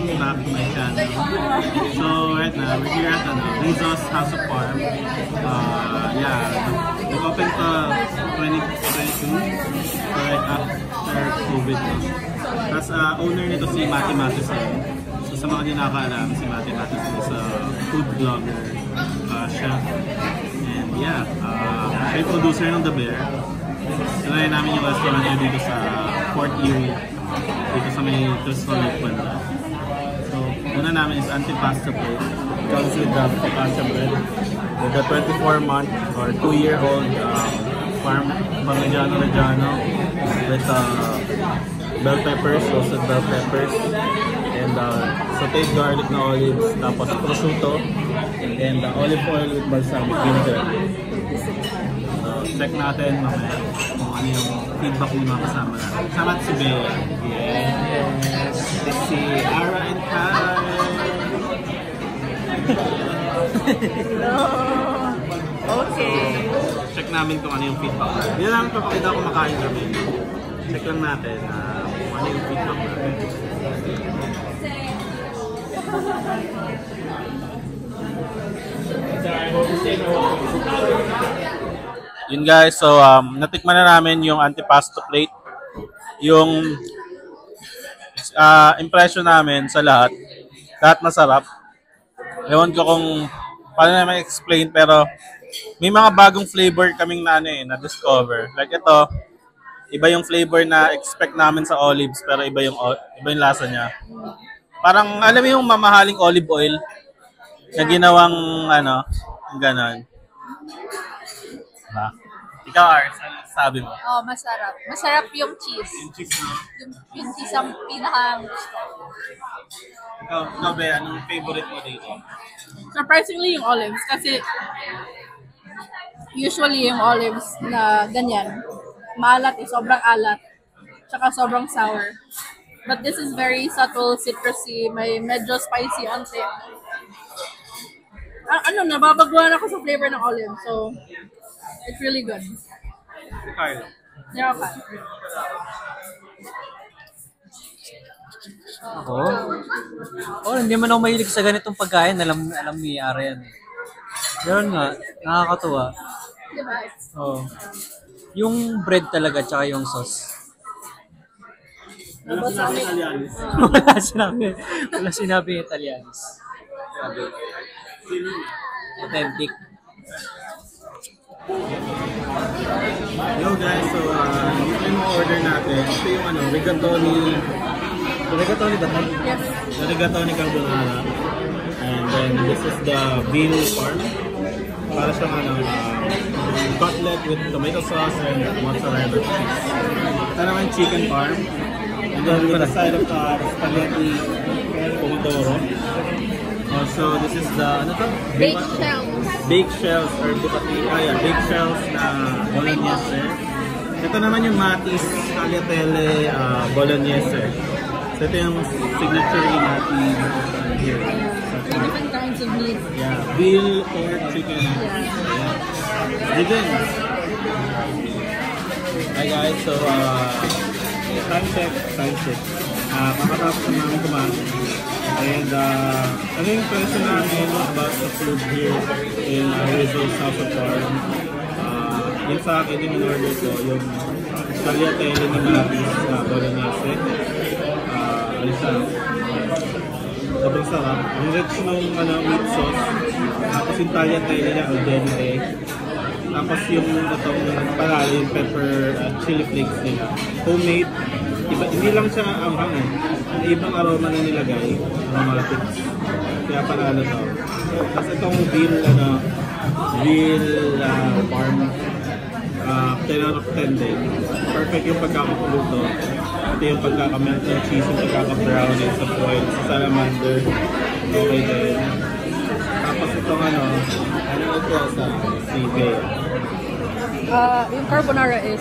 welcome back to my channel. So right now, we're here at Rizos House of Farm. We opened to 2022, right after COVID. Tapos owner nito si Matty Matheson. So sa mga hindi nakakaalam, si Matty Matheson is a food blogger, chef. And yeah, siya yung producer ng The Bear. Try namin yung restaurant niya dito sa Port Erie, dito sa may Crystal Lake Banda. So, una namin is antipasta plate. It comes with the focaccia bread with the 24-month or 2-year-old farm Parmigiano Reggiano with bell peppers, roasted bell peppers, and sauteed garlic na olives, tapos prosciutto, and olive oil with balsamic vinegar. Check natin mamaya kung ano yung feedback ng mga kasama natin. Kasama si Bea. Yes! Si Ara and Kai! Hello! Okay. Check namin kung ano yung feedback. Hindi na namin papakita kung makain kami. Check lang natin kung ano yung feedback natin. Yun guys, so natikman na namin yung antipasta plate. Yung impression namin sa lahat masarap. Ewan ko kung paano na ma-explain, pero may mga bagong flavor kaming na-discover. Like ito, iba yung flavor na expect namin sa olives, pero iba yung lasa niya. Parang alam mo yung mamahaling olive oil na ginawang ganon. Ikaw, Ars, ano sabi mo? Oh, masarap. Masarap yung cheese. Yung cheese mo? Yung cheese ang pinakang gusto. Ikaw, Be, anong favorite mo dito? Surprisingly yung olives kasi usually yung olives na ganyan, maalat sobrang alat, tsaka sobrang sour. But this is very subtle, citrusy, may medyo spicy onti. Nababaguhan ako sa flavor ng olive, so it's really good. Carlo. Yeah, okay. Ako? Oh, hindi man ako mahilig sa ganitong pagkain. Alam ni Ara yan. Meron nga, nakakatuwa. Diba? Oh. Yung bread talaga, tsaka yung sauce. Wala sinabi Italianis. Grabe. Authentic. Hello guys, so yung order natin, ito yung rigatoni. Rigatoni ba tayo? Yes. The rigatoni carbonara. And then this is the veal parm. Para siyang cutlet with tomato sauce and mozzarella cheese. Ito naman chicken parm. And then with the side of spaghetti pomodoro. Also, this is the, Baked shells. Baked shells or baked shells na bolognese. Ito naman yung Matty's tagliatelle bolognese. So ito yung signature ni Matty here. Different kinds of meat. Yeah, veal or chicken. Yeah. Chicken. Hi guys, so time check. Kakatapos na namin kumain. And ano yung presyo namin about the food here in Rizos House of Farm. Yun sa akin yung in-order ko, yung tagliatelle ni Matty's bolognese. Sobrang sarap. Ang rich ng meat sauce. Tapos yung tagliatelle niya al dente. Tapos yung panalo, yung pepper chili flakes nila. Homemade. Hindi lang siya anghang May ibang aroma na nilagay. Aromatics. Kaya panalo to. Tapos itong veal parm. 10 out of 10 din. Perfect yung pagkakapuluto. Ito yung pagkakamelt ng cheese, yung pagkaka-brown, yung sa foil, sa salamander. Okay din. Tapos itong ito sa Bea. Yung carbonara is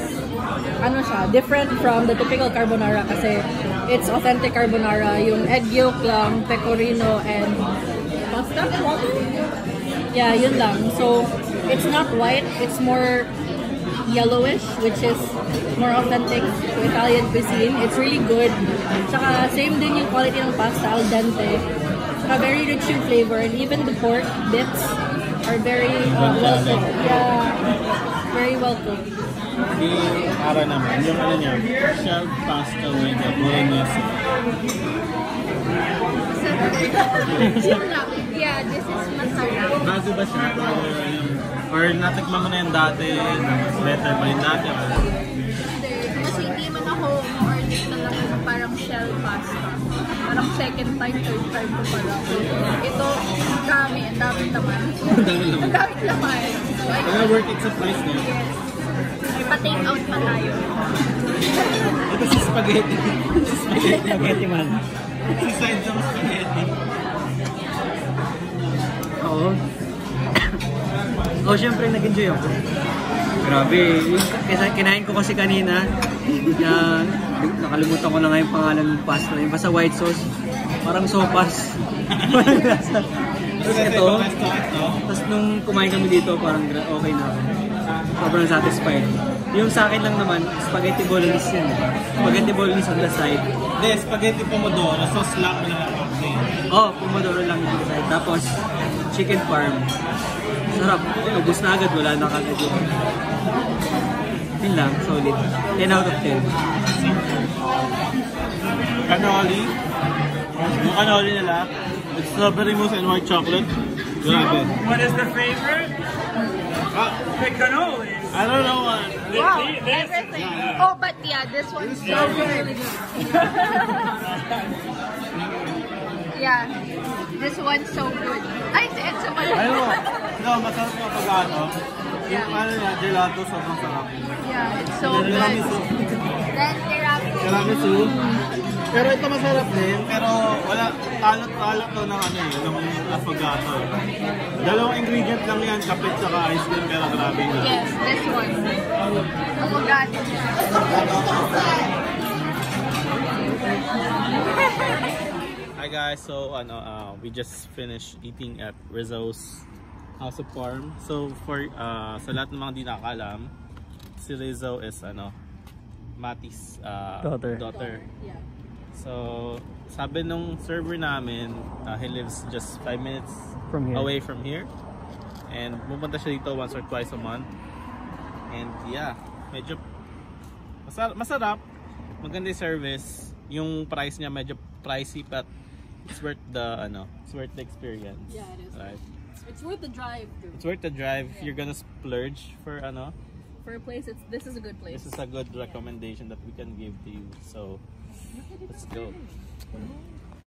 different from the typical carbonara kasi it's authentic carbonara. Yung egg yolk lang, pecorino, and pasta? Yeah, yun lang. So, it's not white. It's more yellowish, which is more authentic to Italian cuisine. It's really good. Tsaka same din yung quality ng pasta, al dente. Tsaka very rich yung flavor, and even the pork bits are very well cooked. Yeah, very well cooked. Si Ara naman, yung ano niya, shell pasta with the bolognese. Yeah, this is masarap. Bago ba siya? Or natikman mo na yung dati, tapos better pa yung dati? Kasi hindi man ako order na lang yung parang shell pasta. Parang second time, third time ko pala. Ito, dami, ang dami naman. Ang dami naman. Ang dami naman. So, Kaya worth it sa price niya. may pa-take out pa tayo. Ito si spaghetti. Si spaghetti. Spaghetti man. Si side ng spaghetti. Oo. Oh, syempre nag-enjoy ako. Grabe. Yung kinain ko kasi kanina, na nakalimutan ko na nga yung pangalan ng pasta. Yung basta white sauce, parang sopas. Tapos ito, tapos nung kumain kami dito, parang okay na ako. Sobrang satisfied. Yung sa akin lang naman, spaghetti bolognese yun. Spaghetti bolognese on the side. Hindi, spaghetti pomodoro. Sauce lang lang. Oh, pomodoro lang yung side. Tapos, chicken parm. Sarap. Ubus na agad. Wala na kagad yun. Yun lang. Solid. 10 out of 10. Cannoli. Yung cannoli nila, with strawberry mousse and white chocolate. Grabe. What is the favorite? The cannoli. I don't know what. Wow, everything. Oh, but yeah, this one's so good. Yeah, this one's so good. Ay, it's so good. Ayun mo. No, masarap yung pag-ano. Yung ano niya, gelato, sobrang sarap. Yeah, it's so good. Tiramisu. Then tiramisu. Tiramisu. Pero ito masarap din, pero wala, talot-talot to ng ano eh, ng affogato. Dalawang ingredient lang yan, kapit saka ice cream, pero grabe na. Yes, this one. Oh my God. Hi guys, so we just finished eating at Rizzo's House of Parm. So for sa lahat ng mga di nakakalam, si Rizzo is Matty's daughter. Yeah. So sabi nung server namin, he lives just 5 minutes From here. away from here. And pupunta siya dito once or twice a month. And yeah, medyo masarap, maganda yung service. Yung price niya medyo pricey, but it's worth the experience. Yeah, it is. Right? It's worth the drive too. It's worth the drive. If you're gonna splurge for For a place, this is a good place. this is a good recommendation that we can give to you. So let's go.